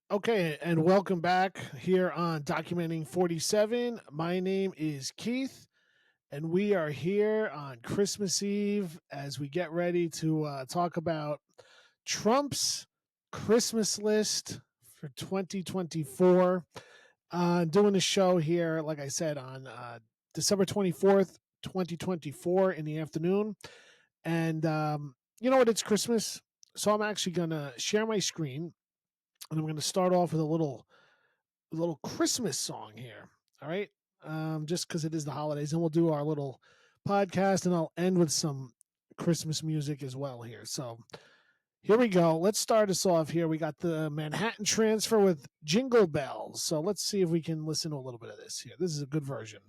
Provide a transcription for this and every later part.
Okay, and welcome back here on Documenting 47. My name is Keith, and we are here on Christmas Eve as we get ready to talk about Trump's Christmas list for 2024. Doing a show here, like I said, on December 24th, 2024 in the afternoon. And you know what? It's Christmas. So I'm actually going to share my screen, and I'm going to start off with a little Christmas song here. All right. Just because it is the holidays, and we'll do our little podcast, and I'll end with some Christmas music as well here. So here we go. Let's start us off here. We got the Manhattan Transfer with Jingle Bells. So let's see if we can listen to a little bit of this here. This is a good version.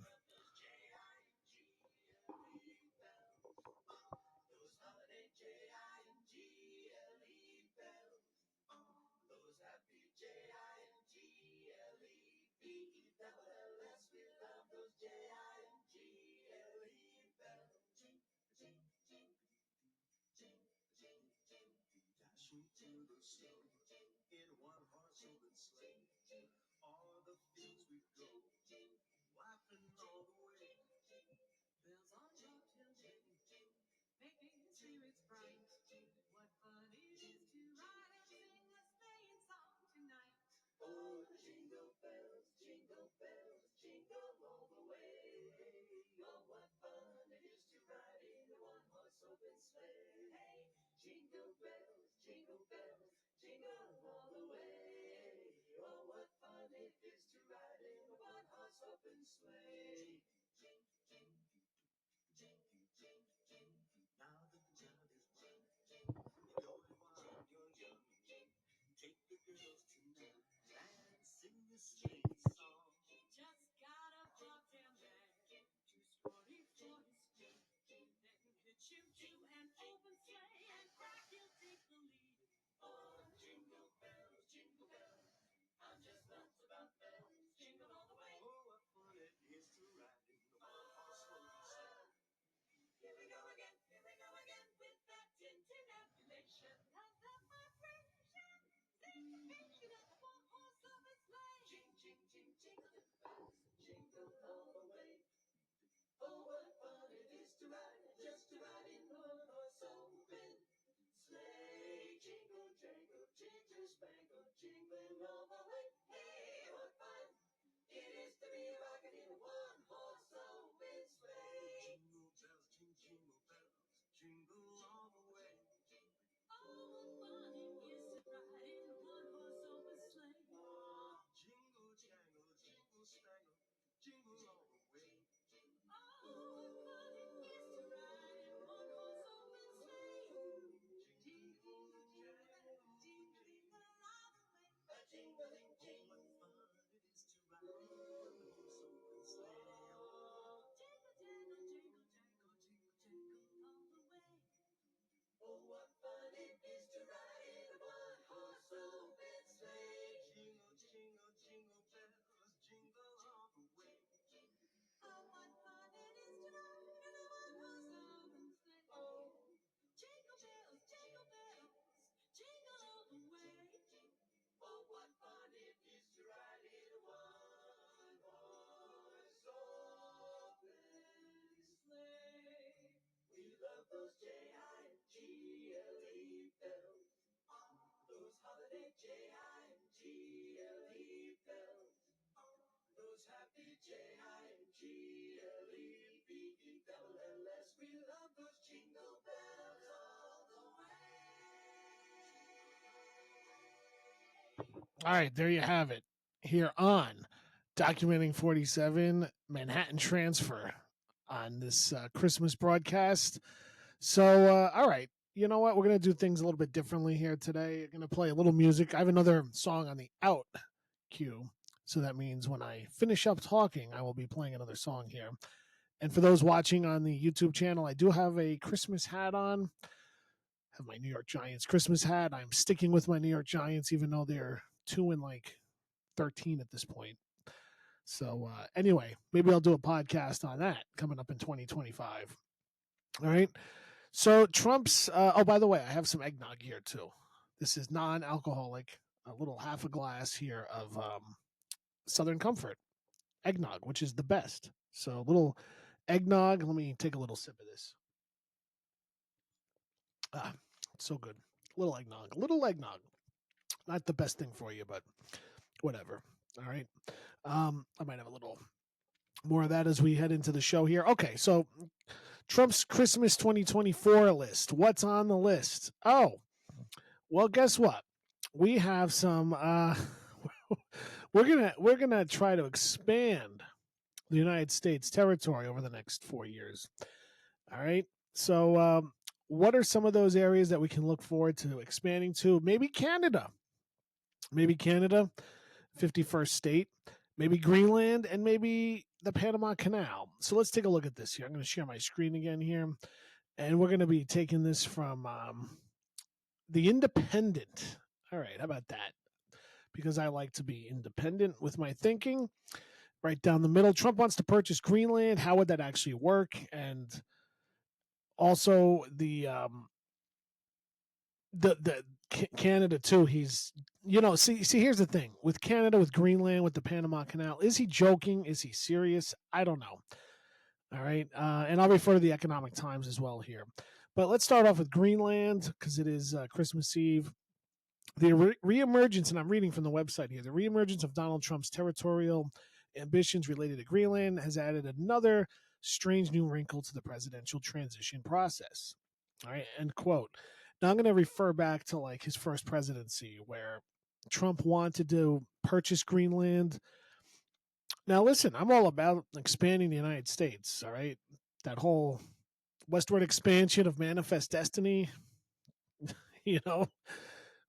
All right, there you have it. Here on Documenting 47 Manhattan Transfer on this Christmas broadcast. So, all right, you know what? We're going to do things a little bit differently here today. I'm going to play a little music. I have another song on the out cue. So that means when I finish up talking, I will be playing another song here. And for those watching on the YouTube channel, I do have a Christmas hat on. I have my New York Giants Christmas hat. I'm sticking with my New York Giants, even though they're 2-13 at this point. So anyway, maybe I'll do a podcast on that coming up in 2025. All right. So Trump's. Oh, by the way, I have some eggnog here too. This is non-alcoholic a little half a glass here of Southern Comfort eggnog, which is the best. So a little eggnog. Let me take a little sip of this. Ah, it's so good. Little eggnog. Little eggnog. Not the best thing for you, but whatever. All right. I might have a little more of that as we head into the show here. Okay, so Trump's Christmas 2024 list. What's on the list? Oh, well, guess what? We have some. We're gonna try to expand the United States territory over the next 4 years. All right. So, what are some of those areas that we can look forward to expanding to? Maybe Canada. Maybe Canada, 51st state. Maybe Greenland, and maybe the Panama Canal. So let's take a look at this here. I'm going to share my screen again here, and we're going to be taking this from The Independent. All right, how about that? Because I like to be independent with my thinking. Right down the middle, Trump wants to purchase Greenland. How would that actually work? And also the Canada too. He's see here's the thing with Canada, with Greenland, with the Panama Canal. Is he joking? Is he serious? I don't know. All right, and I'll refer to the Economic Times as well here. But let's start off with Greenland because it is Christmas Eve. The reemergence, and I'm reading from the website here, the reemergence of Donald Trump's territorial ambitions related to Greenland has added another strange new wrinkle to the presidential transition process. All right, end quote. Now I'm going to refer back to like his first presidency where Trump wanted to purchase Greenland. Now listen, I'm all about expanding the United States, all right? That whole westward expansion of Manifest Destiny, you know,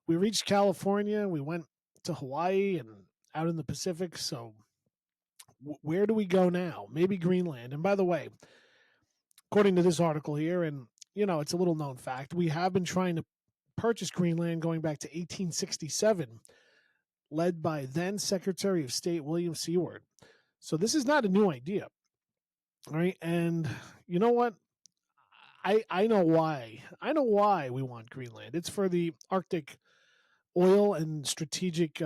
we reached California, we went to Hawaii and out in the Pacific. So where do we go now? Maybe Greenland. And by the way, according to this article here, and it's a little known fact, we have been trying to purchase Greenland going back to 1867, led by then Secretary of State William Seward. So this is not a new idea. All right. And you know what? I know why. I know why we want Greenland. It's for the Arctic oil and strategic,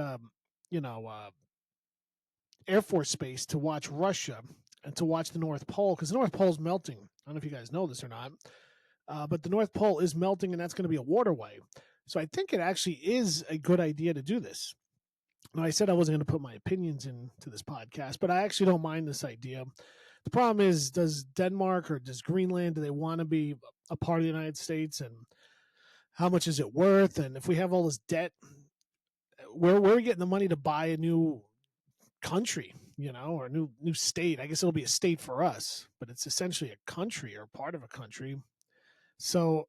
Air Force space to watch Russia and to watch the North Pole because the North Pole is melting. I don't know if you guys know this or not, but the North Pole is melting, and that's going to be a waterway. So I think it actually is a good idea to do this. Now, I said I wasn't going to put my opinions into this podcast, but I actually don't mind this idea. The problem is, does Denmark or does Greenland, do they want to be a part of the United States? And how much is it worth? And if we have all this debt, where are we getting the money to buy a new country, or a new state? I guess it'll be a state for us, but it's essentially a country or part of a country. So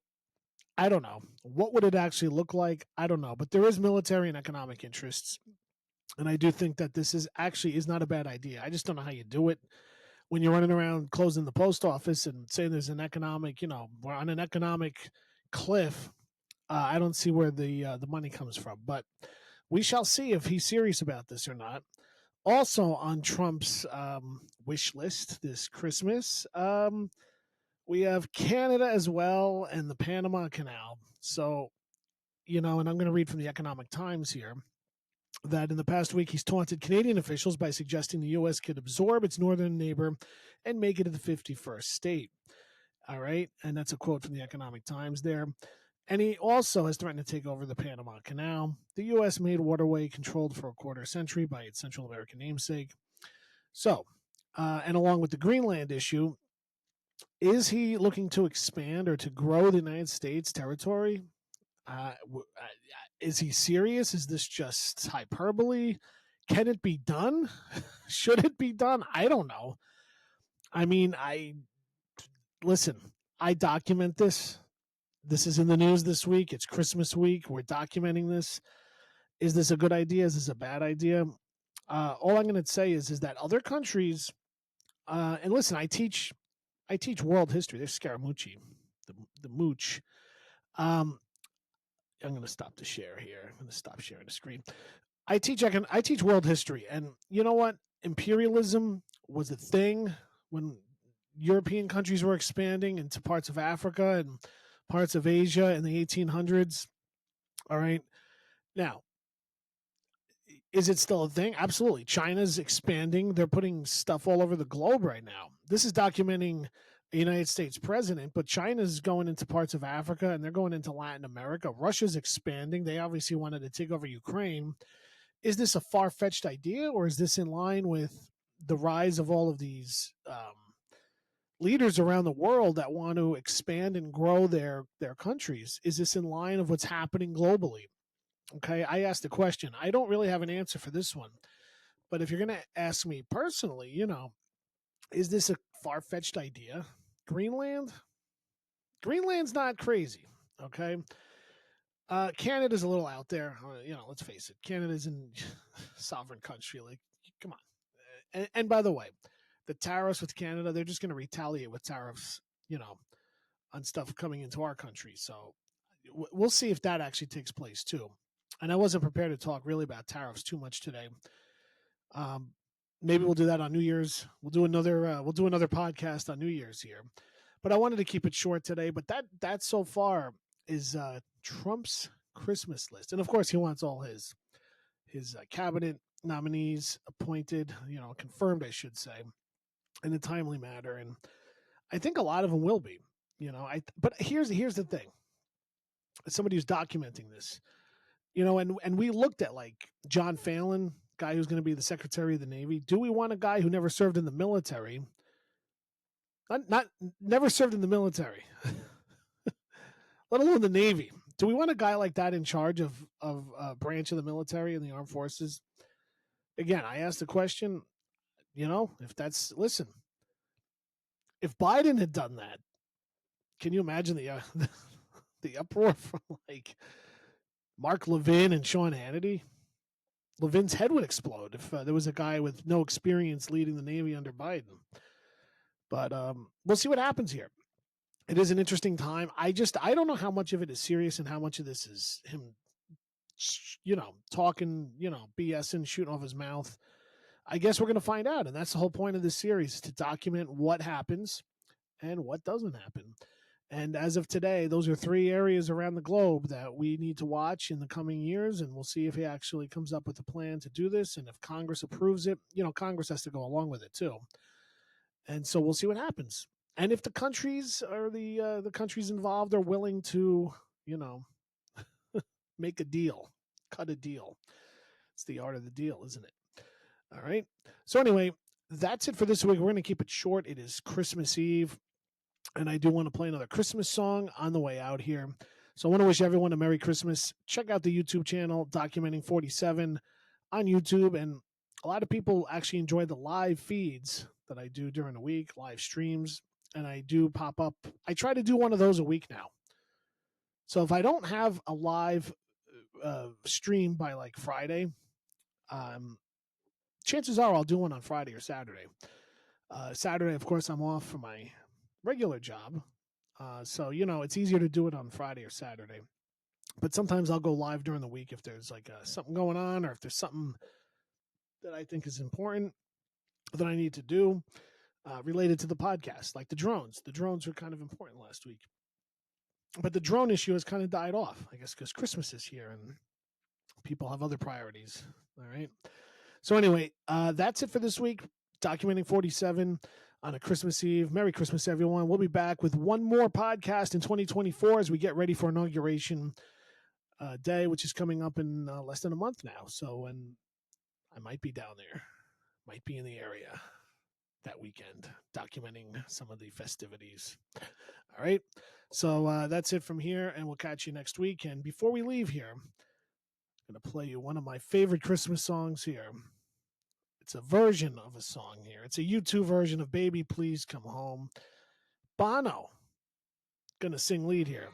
I don't know. What would it actually look like? I don't know. But there is military and economic interests. And I do think that this is not a bad idea. I just don't know how you do it when you're running around closing the post office and saying there's an economic, we're on an economic cliff. I don't see where the money comes from, but we shall see if he's serious about this or not. Also on Trump's wish list this Christmas, we have Canada as well and the Panama Canal. So, and I'm going to read from the Economic Times here that in the past week he's taunted Canadian officials by suggesting the U.S. could absorb its northern neighbor and make it the 51st state. All right. And that's a quote from the Economic Times there. And he also has threatened to take over the Panama Canal, the U.S. made waterway controlled for a quarter century by its Central American namesake. So, and along with the Greenland issue, is he looking to expand or to grow the United States territory? Is he serious? Is this just hyperbole? Can it be done? Should it be done? I don't know. I mean, listen, I document this. This is in the news this week. It's Christmas week. We're documenting this. Is this a good idea? Is this a bad idea? All I'm going to say is that other countries, and listen, I teach world history. There's Scaramucci, the mooch. I'm going to stop the share here. I'm going to stop sharing the screen. I teach world history, and you know what? Imperialism was a thing when European countries were expanding into parts of Africa and parts of Asia in the 1800s. All right. Now, Is it still a thing? Absolutely. China's expanding. They're putting stuff all over the globe right now. This is documenting a United States president, but China's going into parts of Africa and they're going into Latin America. Russia's expanding. They obviously wanted to take over Ukraine. Is this a far fetched idea, or is this in line with the rise of all of these leaders around the world that want to expand and grow their countries? Is this in line of what's happening globally? Okay, I asked the question. I don't really have an answer for this one, but if you're going to ask me personally, is this a far fetched idea? Greenland? Greenland's not crazy. Okay. Canada's a little out there. Let's face it. Canada's a sovereign country. Like, come on. And by the way, the tariffs with Canada, they're just going to retaliate with tariffs, on stuff coming into our country. So we'll see if that actually takes place too. And I wasn't prepared to talk really about tariffs too much today. Maybe we'll do that on New Year's. We'll do another podcast on New Year's here. But I wanted to keep it short today. But that so far is Trump's Christmas list, and of course he wants all his cabinet nominees appointed, confirmed, I should say, in a timely manner. And I think a lot of them will be. But here's the thing. As somebody who's documenting this, and we looked at like John Fallon, guy who's going to be the Secretary of the Navy. Do we want a guy who never served in the military? Not never served in the military, let alone the Navy. Do we want a guy like that in charge of a branch of the military and the armed forces? Again, I asked the question, listen, if Biden had done that, can you imagine the uproar from like Mark Levin and Sean Hannity? Levin's head would explode if there was a guy with no experience leading the Navy under Biden. But we'll see what happens here. It is an interesting time. I don't know how much of it is serious and how much of this is him, talking, BSing, shooting off his mouth. I guess we're going to find out. And that's the whole point of this series, is to document what happens and what doesn't happen. And as of today, those are 3 areas around the globe that we need to watch in the coming years. And we'll see if he actually comes up with a plan to do this. And if Congress approves it, Congress has to go along with it too. And so we'll see what happens. And if the countries or the countries involved are willing to, make a deal, cut a deal. It's the art of the deal, isn't it? All right. So anyway, that's it for this week. We're going to keep it short. It is Christmas Eve. And I do want to play another Christmas song on the way out here. So I want to wish everyone a Merry Christmas. Check out the YouTube channel, Documenting 47 on YouTube. And a lot of people actually enjoy the live feeds that I do during the week, live streams. And I do pop up. I try to do one of those a week now. So if I don't have a live stream by like Friday, chances are I'll do one on Friday or Saturday. Saturday, of course, I'm off for my regular job. So, it's easier to do it on Friday or Saturday. But sometimes I'll go live during the week if there's like something going on, or if there's something that I think is important that I need to do related to the podcast, like the drones. The drones were kind of important last week. But the drone issue has kind of died off, I guess, because Christmas is here and people have other priorities. All right. So anyway, that's it for this week. Documenting 47 on a Christmas Eve. Merry Christmas, everyone. We'll be back with one more podcast in 2024 as we get ready for Inauguration Day, which is coming up in less than a month now. So, and I might be down there, might be in the area that weekend, documenting some of the festivities. All right. So that's it from here, and we'll catch you next week. And before we leave here, I'm going to play you one of my favorite Christmas songs here. It's a version of a song here. It's a U2 version of Baby Please Come Home. Bono going to sing lead here.